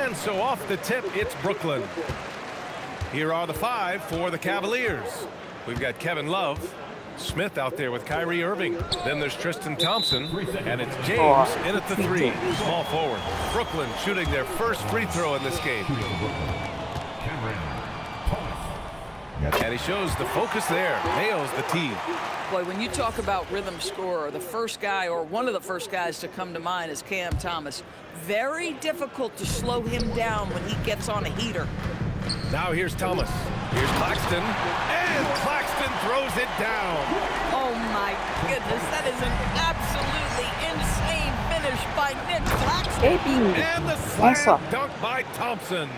And so off the tip, it's Brooklyn. Here are the 5 for the Cavaliers. We've got Kevin Love, Smith out there with Kyrie Irving. Then there's Tristan Thompson, and it's James in at the 3, small forward. Brooklyn shooting their first free throw in this game. And he shows the focus there, nails the tee. Boy, when you talk about rhythm scorer, the first guy or one of the first guys to come to mind is Cam Thomas. Very difficult to slow him down when he gets on a heater. Now here's Thomas. Here's Claxton. And Claxton throws it down. Oh, my goodness. That is an absolutely insane finish by Nick Claxton. And the slam dunk by Thompson.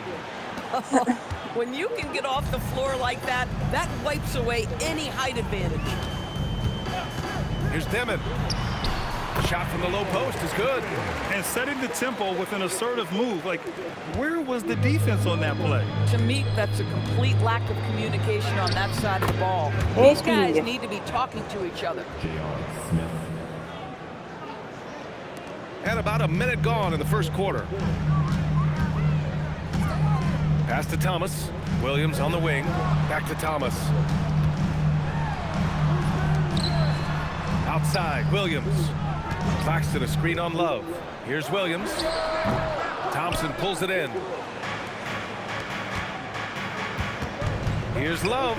When you can get off the floor like that, that wipes away any height advantage. Here's Demon. The shot from the low post is good. And setting the tempo with an assertive move. Like, where was the defense on that play? To me, that's a complete lack of communication on that side of the ball. These guys need to be talking to each other. And about a minute gone in the first quarter. Pass to Thomas. Williams on the wing. Back to Thomas. Outside, Williams. Claxton a screen on Love. Here's Williams. Thompson pulls it in. Here's Love.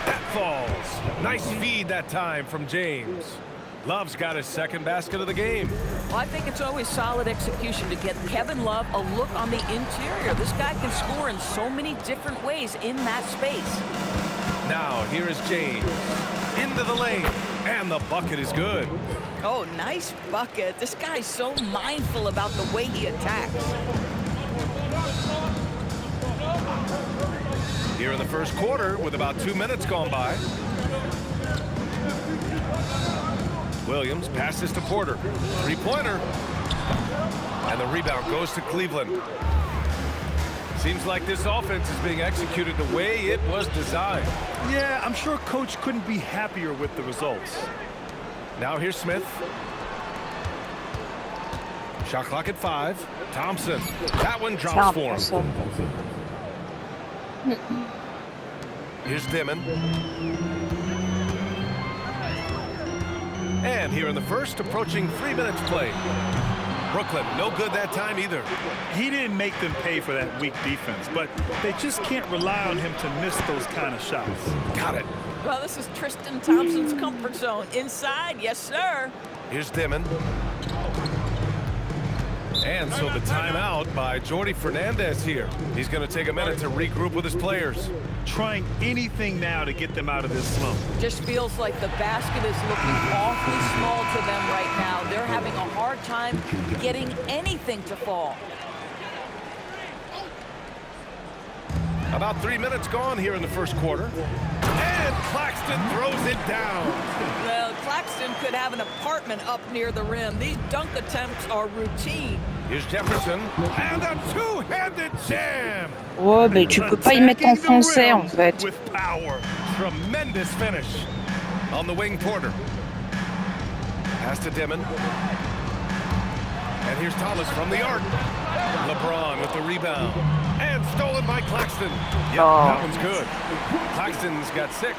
That falls. Nice feed that time from James. Love's got his second basket of the game. Well, I think it's always solid execution to get Kevin Love a look on the interior. This guy can score in so many different ways in that space. Now, here is James. Into the lane. And the bucket is good. Oh, nice bucket. This guy's so mindful about the way he attacks. Here in the first quarter with about 2 minutes gone by. Williams passes to Porter. Three-pointer. And the rebound goes to Cleveland. Seems like this offense is being executed the way it was designed. Yeah, I'm sure Coach couldn't be happier with the results. Now here's Smith. Shot clock at 5. Thompson. That one drops for him. Here's Dimon. And here in the first, approaching 3 minutes played. Brooklyn, no good that time either. He didn't make them pay for that weak defense, but they just can't rely on him to miss those kind of shots. Got it. Well, this is Tristan Thompson's comfort zone. Inside, yes, sir. Here's Dimon. And so the timeout by Jordi Fernandez here. He's going to take a minute to regroup with his players. Trying anything now to get them out of this slump. Just feels like the basket is looking awfully small to them right now. They're having a hard time getting anything to fall. About 3 minutes gone here in the first quarter. And Claxton throws it down. Well, Claxton could have an apartment up near the rim. These dunk attempts are routine. Here's Jefferson. And a two-handed jam. Ouais, mais tu peux pas y mettre en français, en fait. With power. Tremendous finish. On the wing, Porter. Pass to Dimon. And here's Thomas from the arc. LeBron with the rebound. And stolen by Claxton. Yep, that one's good. Claxton's got 6.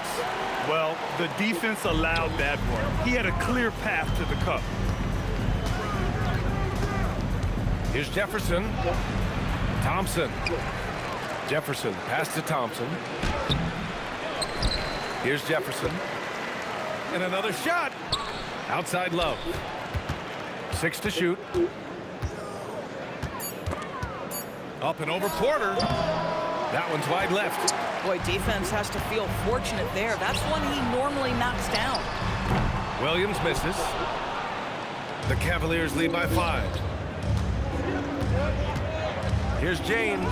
Well, the defense allowed that one. He had a clear path to the cup. Here's Jefferson. Thompson. Jefferson, pass to Thompson. Here's Jefferson. And another shot. Outside Love. 6 to shoot. Up and over Porter. That one's wide left. Boy, defense has to feel fortunate there. That's one he normally knocks down. Williams misses. The Cavaliers lead by 5. Here's James.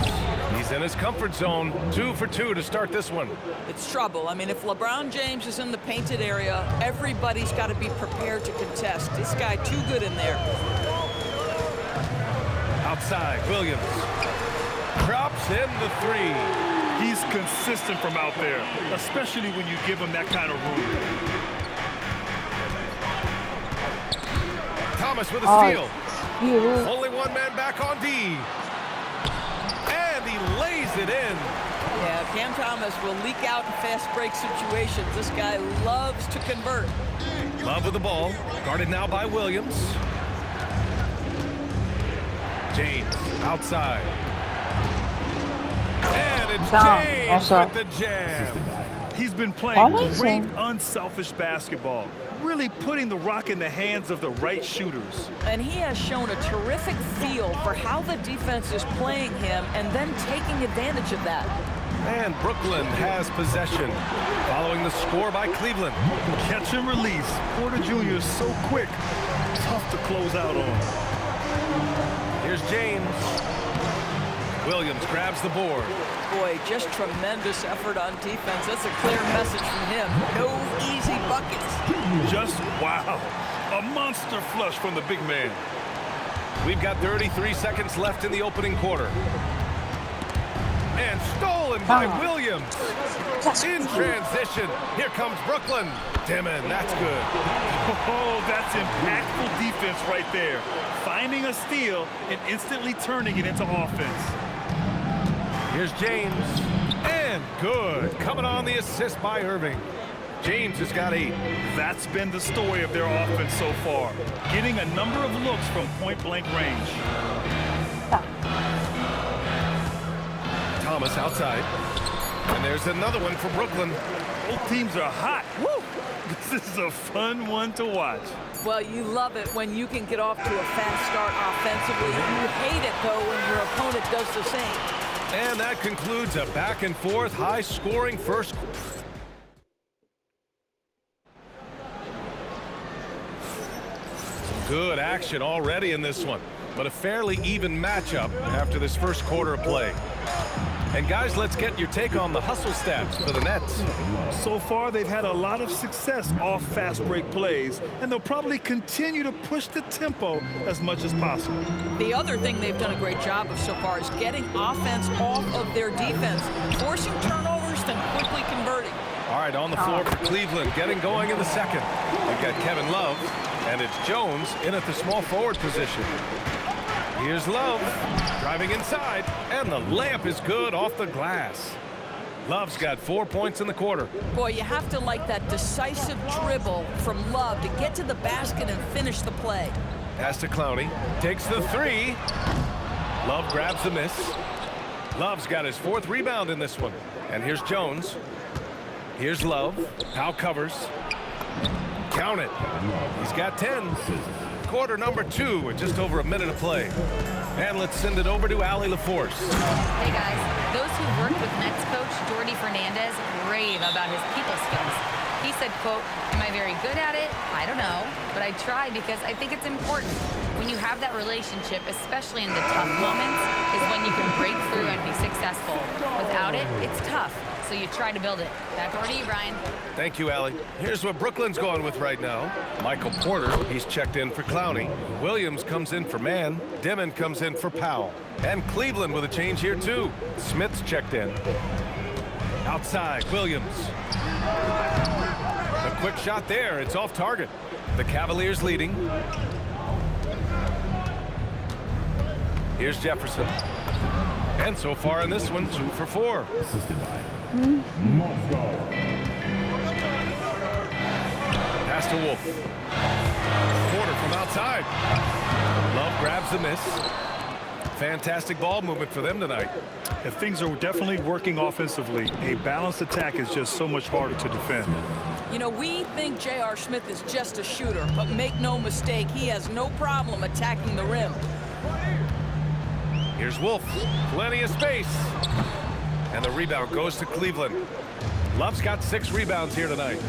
He's in his comfort zone. 2 for 2 to start this one. It's trouble. I mean, if LeBron James is in the painted area, everybody's got to be prepared to contest. This guy too good in there. Outside, Williams. Drops in the 3. He's consistent from out there, especially when you give him that kind of room. Thomas with a steal. Only one man back on D. it in. Yeah, Cam Thomas will leak out in fast break situations. This guy loves to convert. Love with the ball. Guarded now by Williams. James outside. And it's James with the jam. He's been playing Always great, so. unselfish basketball, really putting the rock in the hands of the right shooters. And he has shown a terrific feel for how the defense is playing him and then taking advantage of that. And Brooklyn has possession. Following the score by Cleveland. Catch and release. Porter Jr. is so quick. Tough to close out on. Here's James. Williams grabs the board. Boy, just tremendous effort on defense. That's a clear message from him. No easy buckets. Just wow. A monster flush from the big man. We've got 33 seconds left in the opening quarter. And stolen by Williams. In transition. Here comes Brooklyn. Dimon, that's good. Oh, that's impactful defense right there. Finding a steal and instantly turning it into offense. Here's James. And good. Coming on the assist by Irving. James has got 8. That's been the story of their offense so far. Getting a number of looks from point-blank range. Thomas outside. And there's another one for Brooklyn. Both teams are hot. Woo! This is a fun one to watch. Well, you love it when you can get off to a fast start offensively. You hate it, though, when your opponent does the same. And that concludes a back-and-forth, high-scoring first. Some good action already in this one, but a fairly even matchup after this first quarter of play. And guys, let's get your take on the hustle stats for the Nets. So far, they've had a lot of success off fast break plays, and they'll probably continue to push the tempo as much as possible. The other thing they've done a great job of so far is getting offense off of their defense, forcing turnovers, then quickly converting. All right, on the floor for Cleveland, getting going in the second. We've got Kevin Love, and it's Jones in at the small forward position. Here's Love, driving inside, and the layup is good off the glass. Love's got 4 points in the quarter. Boy, you have to like that decisive dribble from Love to get to the basket and finish the play. Pass to Clowney, takes the 3. Love grabs the miss. Love's got his 4th rebound in this one. And here's Jones. Here's Love. Powell covers. Count it. He's got 10. Quarter number 2 with just over a minute of play. And let's send it over to Allie LaForce. Hey guys, those who worked with Nets coach Jordi Fernandez rave about his people skills. He said, quote, "Am I very good at it? I don't know, but I try because I think it's important. When you have that relationship, especially in the tough moments, is when you can break through and be successful. Without it, it's tough. So you try to build it." Back over to you, Brian. Thank you, Allie. Here's what Brooklyn's going with right now. Michael Porter, he's checked in for Clowney. Williams comes in for Mann. Dimon comes in for Powell. And Cleveland with a change here, too. Smith's checked in. Outside, Williams. A quick shot there. It's off target. The Cavaliers leading. Here's Jefferson. And so far in this one, 2 for 4. Pass to Wolf. Porter from outside. Love grabs the miss. Fantastic ball movement for them tonight. And things are definitely working offensively. A balanced attack is just so much harder to defend. You know, we think J.R. Smith is just a shooter, but make no mistake, he has no problem attacking the rim. Here's Wolf. Plenty of space. And the rebound goes to Cleveland. Love's got 6 rebounds here tonight.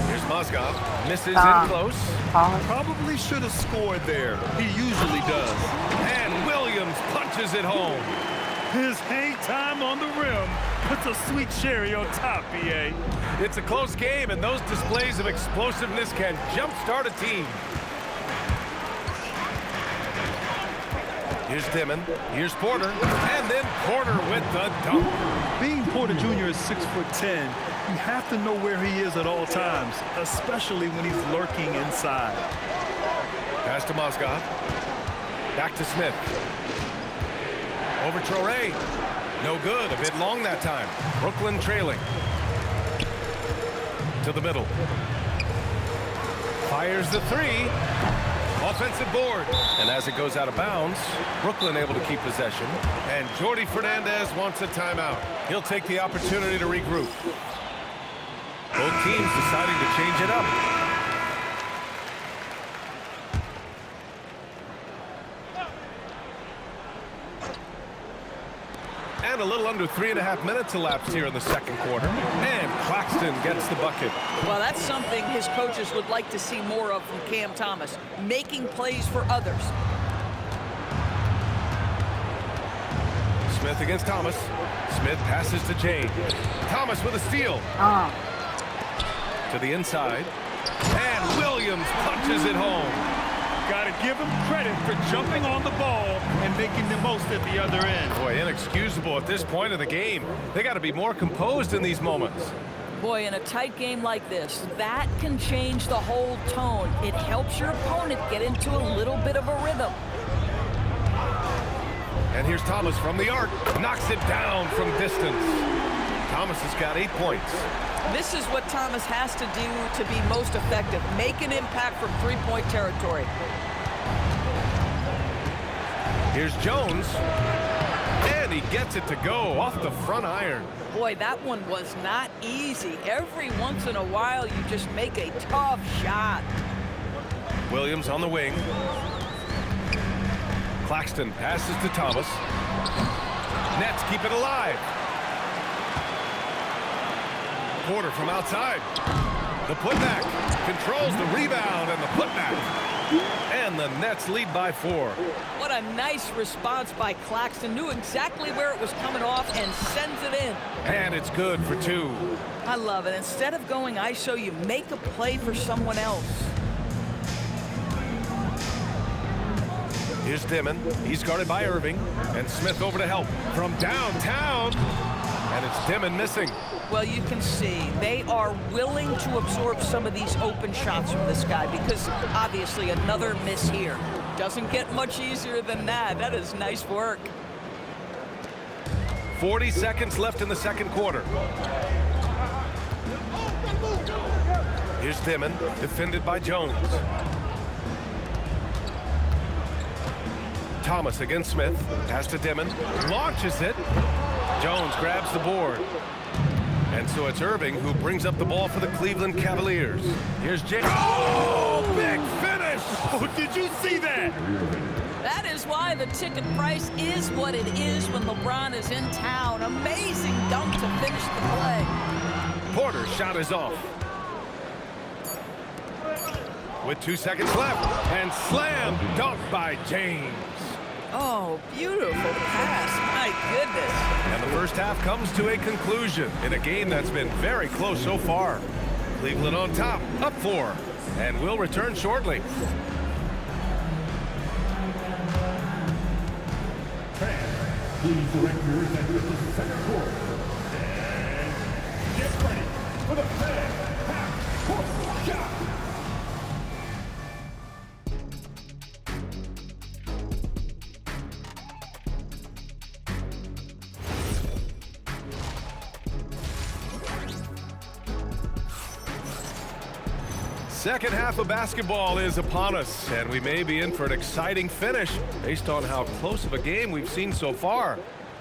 Here's Mozgov. Misses in close. Probably should have scored there. He usually does. And Williams punches it home. His hang time on the rim puts a sweet cherry on top, B.A. It's a close game, and those displays of explosiveness can jumpstart a team. Here's Dimon. Here's Porter. And then Porter with the dunk. Being Porter Jr. is 6'10", you have to know where he is at all times, especially when he's lurking inside. Pass to Mozgov. Back to Smith. Over Traore. No good. A bit long that time. Brooklyn trailing. To the middle. Fires the three. Offensive board. And as it goes out of bounds, Brooklyn able to keep possession. And Jordi Fernandez wants a timeout. He'll take the opportunity to regroup. Both teams deciding to change it up. And a little under 3.5 minutes elapsed here in the second quarter. And Claxton gets the bucket. Well, that's something his coaches would like to see more of from Cam Thomas, making plays for others. Smith against Thomas. Smith passes to James. Thomas with a steal. To the inside. And Williams punches it home. Got to give him credit for jumping on the ball and making the most at the other end. Boy, inexcusable at this point of the game. They got to be more composed in these moments. Boy, in a tight game like this, that can change the whole tone. It helps your opponent get into a little bit of a rhythm. And here's Thomas from the arc. Knocks it down from distance. Thomas has got 8 points. This is what Thomas has to do to be most effective. Make an impact from three-point territory. Here's Jones. And he gets it to go off the front iron. Boy, that one was not easy. Every once in a while, you just make a tough shot. Williams on the wing. Claxton passes to Thomas. Nets keep it alive. Porter from outside. The putback. Controls the rebound and the putback. And the Nets lead by 4. What a nice response by Claxton. Knew exactly where it was coming off and sends it in. And it's good for 2. I love it. Instead of going ISO, you make a play for someone else. Here's Dimon. He's guarded by Irving. And Smith over to help from downtown. And it's Dimon missing. Well, you can see they are willing to absorb some of these open shots from this guy because obviously another miss here. Doesn't get much easier than that. That is nice work. 40 seconds left in the second quarter. Here's Dimon, defended by Jones. Thomas against Smith. Pass to Dimon. Launches it. Jones grabs the board. And so it's Irving who brings up the ball for the Cleveland Cavaliers. Here's James. Oh, big finish! Oh, did you see that? That is why the ticket price is what it is when LeBron is in town. Amazing dunk to finish the play. Porter's shot is off. With 2 seconds left. And slam dunk by James. Oh, beautiful pass. My goodness. And the first half comes to a conclusion in a game that's been very close so far. Cleveland on top, up 4. And we'll return shortly. Please direct your attention to the second quarter. And get ready for the half-court shot. Second half of basketball is upon us, and we may be in for an exciting finish based on how close of a game we've seen so far.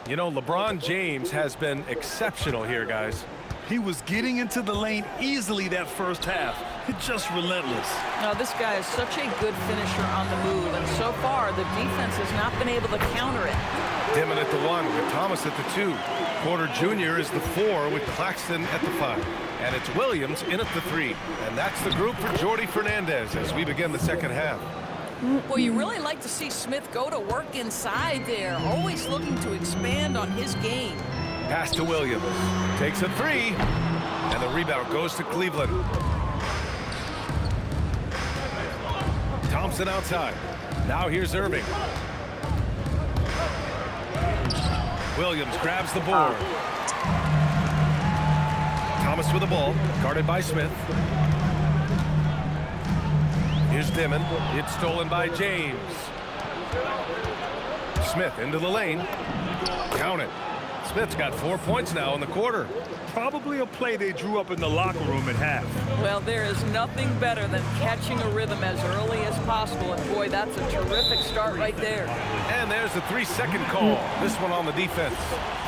You know, LeBron James has been exceptional here, guys. He was getting into the lane easily that first half. Just relentless. Now, this guy is such a good finisher on the move, and so far, the defense has not been able to counter it. Dimon at the 1 with Thomas at the 2. Porter Jr. is the 4 with Claxton at the 5. And it's Williams in at the 3. And that's the group for Jordi Fernandez as we begin the second half. Well, you really like to see Smith go to work inside there, always looking to expand on his game. Pass to Williams. Takes a 3. And the rebound goes to Cleveland. Thompson outside. Now here's Irving. Williams grabs the board. Thomas with the ball, guarded by Smith. Here's Dimon. It's stolen by James. Smith into the lane. Count it. Smith's got 4 points now in the quarter. Probably a play they drew up in the locker room at half. Well, there is nothing better than catching a rhythm as early as possible. And boy, that's a terrific start right there. And there's the 3-second call. This one on the defense.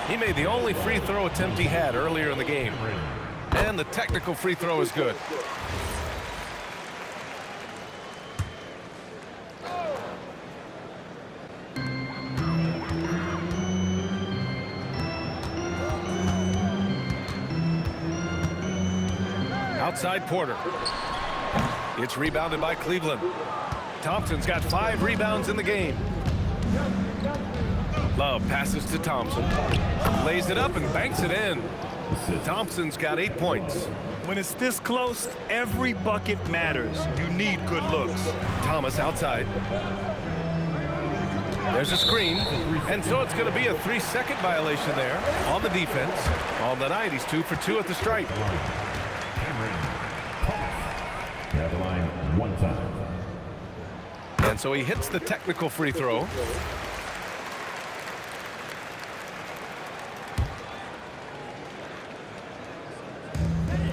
He made the only free throw attempt he had earlier in the game. And the technical free throw is good. Outside Porter. It's rebounded by Cleveland. Thompson's got 5 rebounds in the game. Love passes to Thompson. Lays it up and banks it in. Thompson's got 8 points. When it's this close, every bucket matters. You need good looks. Thomas outside. There's a screen. And so it's going to be a 3-second violation there on the defense. On the night, he's 2 for 2 at the stripe. At the line, 1 time. And so he hits the technical free throw.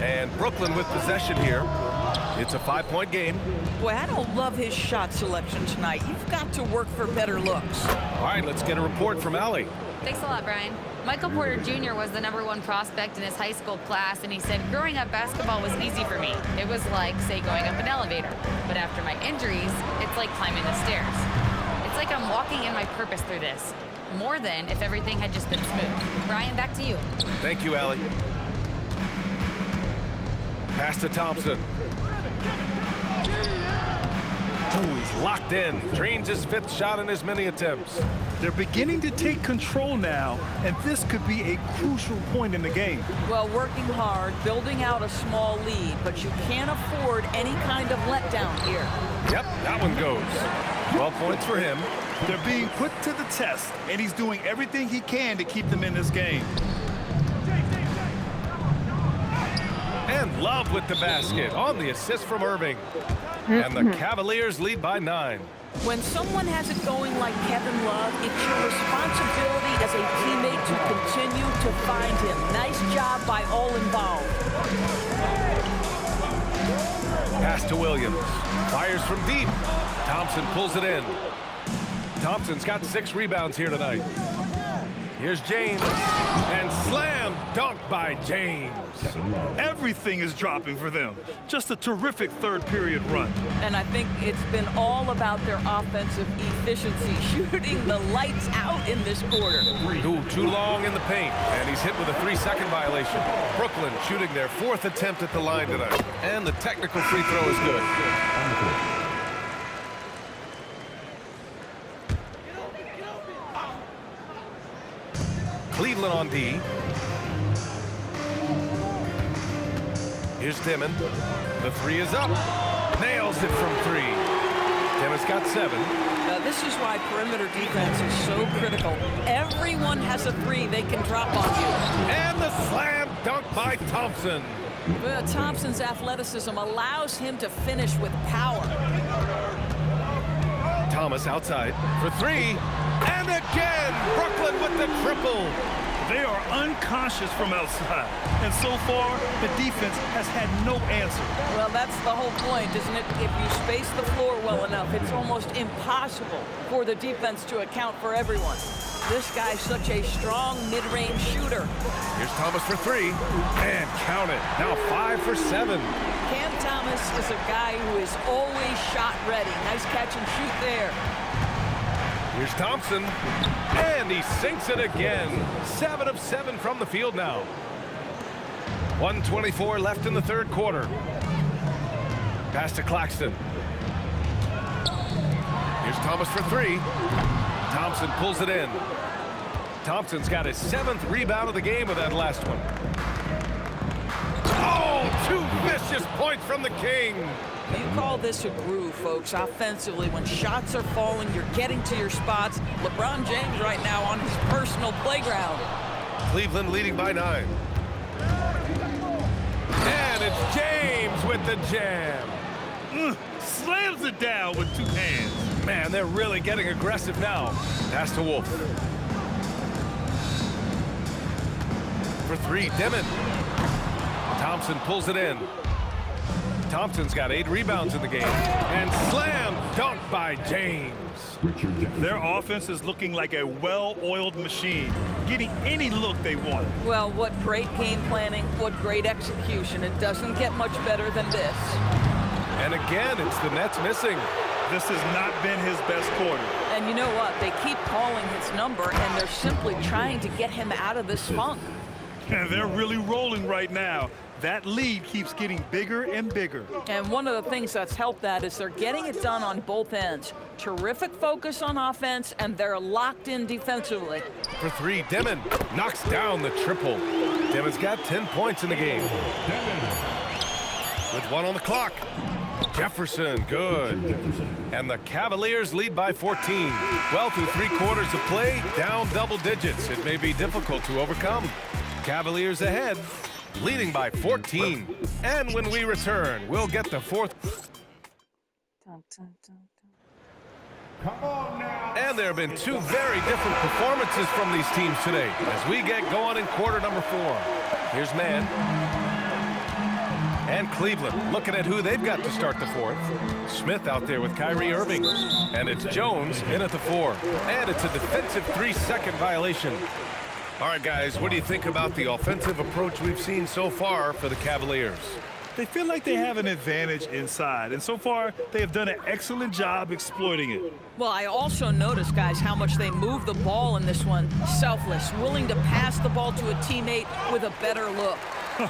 And Brooklyn with possession here. It's a 5-point game. Boy, I don't love his shot selection tonight. You've got to work for better looks. All right, let's get a report from Allie. Thanks a lot, Brian. Michael Porter Jr. was the #1 prospect in his high school class, and he said, growing up, basketball was easy for me. It was like, say, going up an elevator. But after my injuries, it's like climbing the stairs. It's like I'm walking in my purpose through this. More than if everything had just been smooth. Brian, back to you. Thank you, Allie. Pass to Thompson. Oh, he's locked in. Drains his 5th shot in as many attempts. They're beginning to take control now, and this could be a crucial point in the game. Well, working hard, building out a small lead, but you can't afford any kind of letdown here. Yep, that one goes. 12 points for him. They're being put to the test, and he's doing everything he can to keep them in this game. And Love with the basket on the assist from Irving. And the Cavaliers lead by 9. When someone has it going like Kevin Love, it's your responsibility as a teammate to continue to find him. Nice job by all involved. Pass to Williams. Fires from deep. Thompson pulls it in. Thompson's got 6 rebounds here tonight. Here's James. And slam dunk by James. Everything is dropping for them. Just a terrific third-period run. And I think it's been all about their offensive efficiency, shooting the lights out in this quarter. Too long in the paint, and he's hit with a 3-second violation. Brooklyn shooting their 4th attempt at the line tonight. And the technical free throw is good. Cleveland on D. Here's Timmon. The 3 is up. Nails it from 3. Timmons got 7. This is why perimeter defense is so critical. Everyone has a 3 they can drop on you. And the slam dunk by Thompson. Well, Thompson's athleticism allows him to finish with power. Thomas outside for 3. And again, Brooklyn with the triple. They are unconscious from outside, and so far, the defense has had no answer. Well, that's the whole point, isn't it? If you space the floor well enough, it's almost impossible for the defense to account for everyone. This guy's such a strong mid-range shooter. Here's Thomas for 3, and count it. Now 5 for 7. Cam Thomas is a guy who is always shot ready. Nice catch and shoot there. Here's Thompson, and he sinks it again. 7 of 7 from the field now. 1:24 left in the 3rd quarter. Pass to Claxton. Here's Thomas for 3. Thompson pulls it in. Thompson's got his 7th rebound of the game with that last one. Oh, 2 vicious points from the King. You call this a groove, folks. Offensively, when shots are falling, you're getting to your spots. LeBron James right now on his personal playground. Cleveland leading by 9. And it's James with the jam. Slams it down with 2 hands. Man, they're really getting aggressive now. Pass to Wolf. for three. Dimon. Thompson pulls it in. Thompson's got 8 rebounds in the game. And slam dunk by James. Their offense is looking like a well-oiled machine, getting any look they want. Well, what great game planning, what great execution. It doesn't get much better than this. And again, it's the Nets missing. This has not been his best quarter. And you know what? They keep calling his number, and they're simply trying to get him out of this funk. And they're really rolling right now. That lead keeps getting bigger and bigger. And one of the things that's helped that is they're getting it done on both ends. Terrific focus on offense, and they're locked in defensively. For three, Dimon knocks down the triple. Dimon's got 10 points in the game. With 1 on the clock. Jefferson, good. And the Cavaliers lead by 14. Well, through 3 quarters of play, down double digits. It may be difficult to overcome. Cavaliers ahead, leading by 14. And when we return, we'll get the 4th. And there have been 2 very different performances from these teams today as we get going in quarter number 4. Here's Mann. And Cleveland looking at who they've got to start the 4th. Smith out there with Kyrie Irving. And it's Jones in at the 4. And it's a defensive 3-second violation. All right, guys, what do you think about the offensive approach we've seen so far for the Cavaliers? They feel like they have an advantage inside, and so far they have done an excellent job exploiting it. Well, I also noticed, guys, how much they move the ball in this one. Selfless, willing to pass the ball to a teammate with a better look.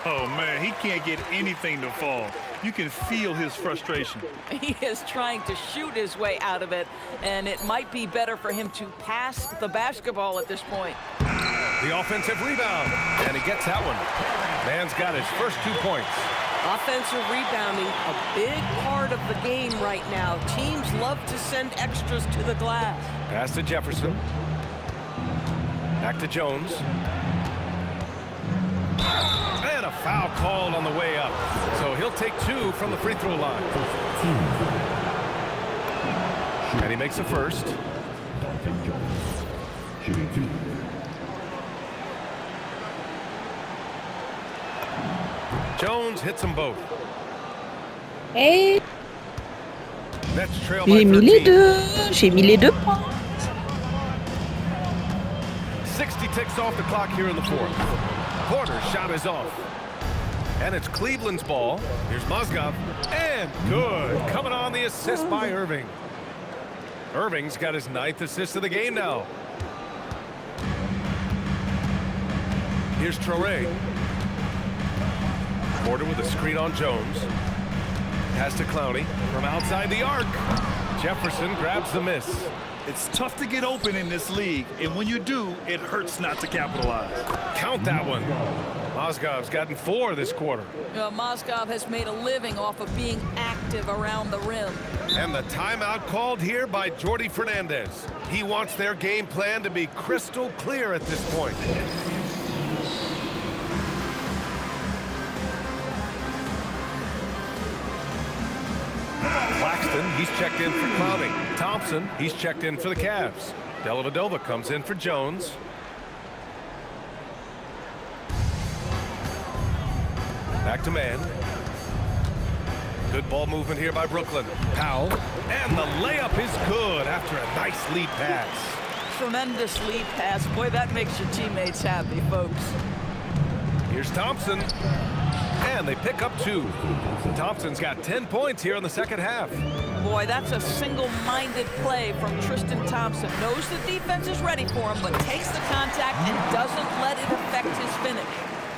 Oh, man, he can't get anything to fall. You can feel his frustration. He is trying to shoot his way out of it, and it might be better for him to pass the basketball at this point. The offensive rebound, and he gets that one. Mann's got his first 2 points. Offensive rebounding, a big part of the game right now. Teams love to send extras to the glass. Pass to Jefferson. Back to Jones. And a foul called on the way up. So he'll take 2 from the free throw line. And he makes the first. Shooting 2. Jones hits them both. Et Nets trail by j'ai mis les 13. deux. J'ai mis les 2 points. 60 ticks off the clock here in the 4th. Porter's shot is off. And it's Cleveland's ball. Here's Mozgov. And good. Coming on the assist by Irving. Irving's got his 9th assist of the game now. Here's Traoré. Porter with a screen on Jones. Pass to Clowney from outside the arc. Jefferson grabs the miss. It's tough to get open in this league, and when you do, it hurts not to capitalize. Count that one. Mozgov's gotten 4 this quarter. Mozgov has made a living off of being active around the rim. And the timeout called here by Jordi Fernandez. He wants their game plan to be crystal clear at this point. Claxton, he's checked in for Clowney. Thompson, he's checked in for the Cavs. Dellavedova comes in for Jones. Back to Mann. Good ball movement here by Brooklyn. Powell. And the layup is good after a nice lead pass. Tremendous lead pass. Boy, that makes your teammates happy, folks. Here's Thompson. And they pick up 2. Thompson's got 10 points here in the second half. Boy, that's a single-minded play from Tristan Thompson. Knows the defense is ready for him, but takes the contact and doesn't let it affect his finish.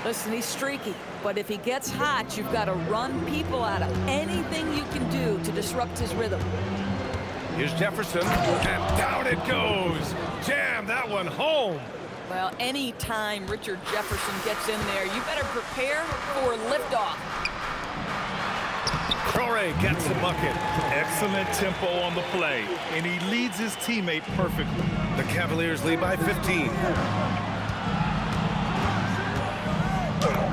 Listen, he's streaky, but if he gets hot, you've got to run people out of anything you can do to disrupt his rhythm. Here's Jefferson, and down it goes. Jam that one home. Well, any time Richard Jefferson gets in there, you better prepare for liftoff. Traoré gets the bucket. Excellent tempo on the play, and he leads his teammate perfectly. The Cavaliers lead by 15.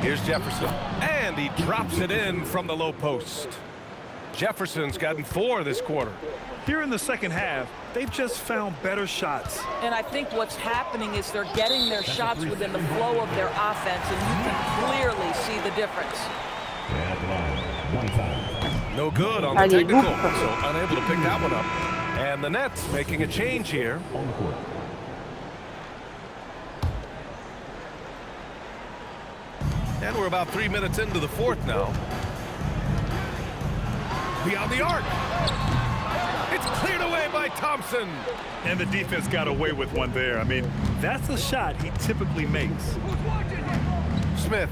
Here's Jefferson, and he drops it in from the low post. Jefferson's gotten 4 this quarter. Here in the second half, they've just found better shots. And I think what's happening is they're getting their shots within the flow of their offense, and you can clearly see the difference. No good on the Allez, technical, go. so unable to pick that one up. And the Nets making a change here. On the court. And we're about 3 minutes into the fourth now. Beyond the arc. It's cleared away by Thompson. And the defense got away with one there. I mean, that's a shot he typically makes. Smith.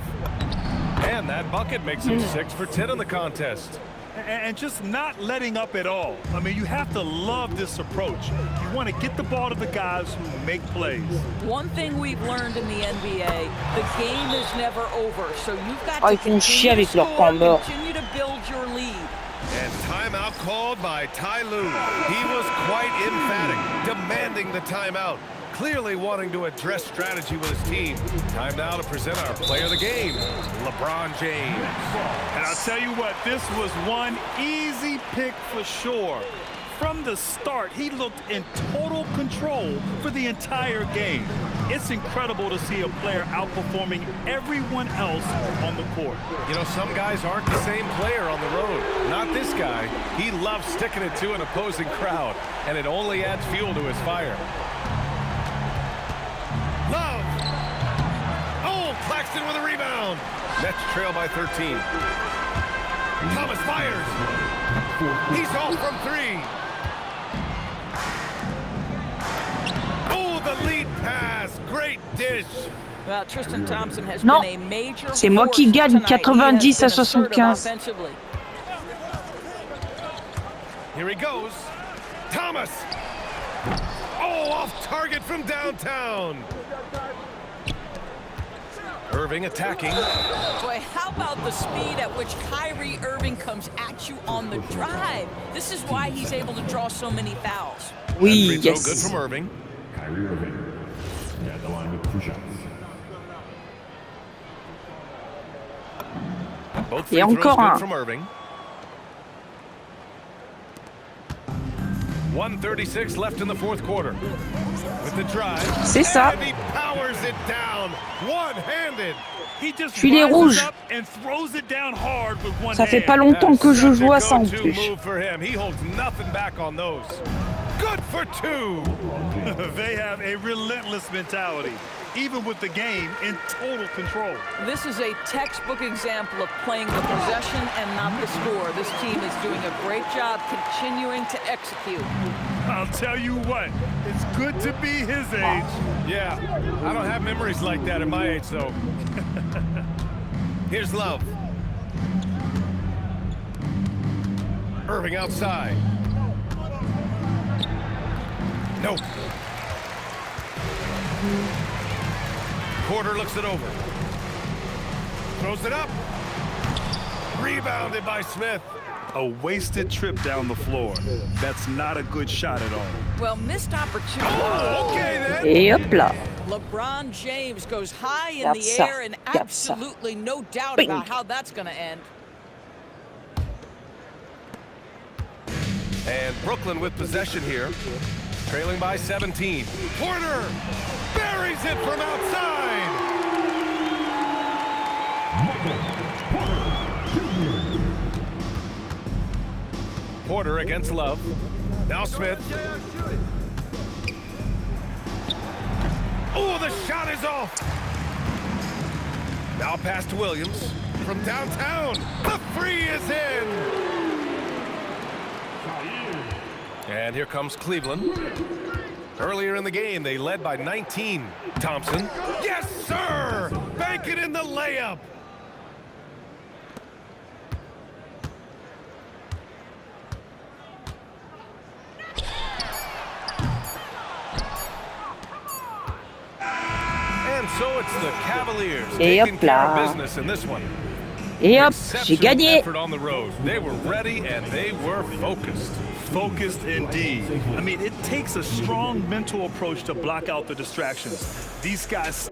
And that bucket makes him 6 for 10 in the contest. And just not letting up at all. I mean, you have to love this approach. You want to get the ball to the guys who make plays. One thing we've learned in the NBA, the game is never over, so you've got Oh, to ils font chier continue to avec leur score, temps mort. continue to build your lead. And timeout called by Ty Lue. He was quite emphatic, demanding the timeout, clearly wanting to address strategy with his team. Time now to present our player of the game, LeBron James. And I'll tell you what, this was one easy pick for sure. From the start, he looked in total control for the entire game. It's incredible to see a player outperforming everyone else on the court. You know, some guys aren't the same player on the road. Not this guy. He loves sticking it to an opposing crowd, and it only adds fuel to his fire. Love. Oh, Claxton with a rebound. Nets trail by 13. Thomas fires. He's home from 3. Oh, the lead pass. Great dish. Well, Tristan Thompson has Non. been a major C'est moi qui force gagne, tonight. He has 90 à been assertive 75. offensively. Here he goes. Thomas. Oh, off target from downtown. Irving attacking. Boy, how about the speed at which Kyrie Irving comes at you on the drive? This is why he's able to draw so many fouls. Oui, Free throw good yes. from Irving. Kyrie Irving. At the line with 2 shots. Both free Et throws encore good un. from Irving. 1:36 left in the fourth quarter. With the drive. C'est ça. And he powers it down. One-handed. He just Puis les rises rouges. up and throws it down hard with one Ça fait hand. pas longtemps que je Such a joue à ça en go-to plus. move for him. He holds nothing back on those. Good for 2. They have a relentless mentality, even with the game in total control. This is a textbook example of playing the possession and not the score. This team is doing a great job continuing to execute. I'll tell you what, it's good to be his age. Yeah, I don't have memories like that at my age, though. Here's Love. Irving outside. No. Porter looks it over. Throws it up. Rebounded by Smith. A wasted trip down the floor. That's not a good shot at all. Well, missed opportunity. Oh, okay then. Et hop là. LeBron James goes high in Regarde the ça. air, and Regarde ça. absolutely no doubt Bing. about how that's going to end. And Brooklyn with possession here, trailing by 17. Porter buries it from outside. Porter against Love. Now Smith. Oh, the shot is off. Now pass to Williams from downtown. The three is in. And here comes Cleveland. Earlier in the game, they led by 19. Thompson. Yes, sir! Bank it in the layup. And so it's the Cavaliers Et taking hop care là. of business in this one. Et hop, j'ai Exceptional gagné. effort on the road. They were ready and they were focused. Focused indeed. I mean, it takes a strong mental approach to block out the distractions. These guys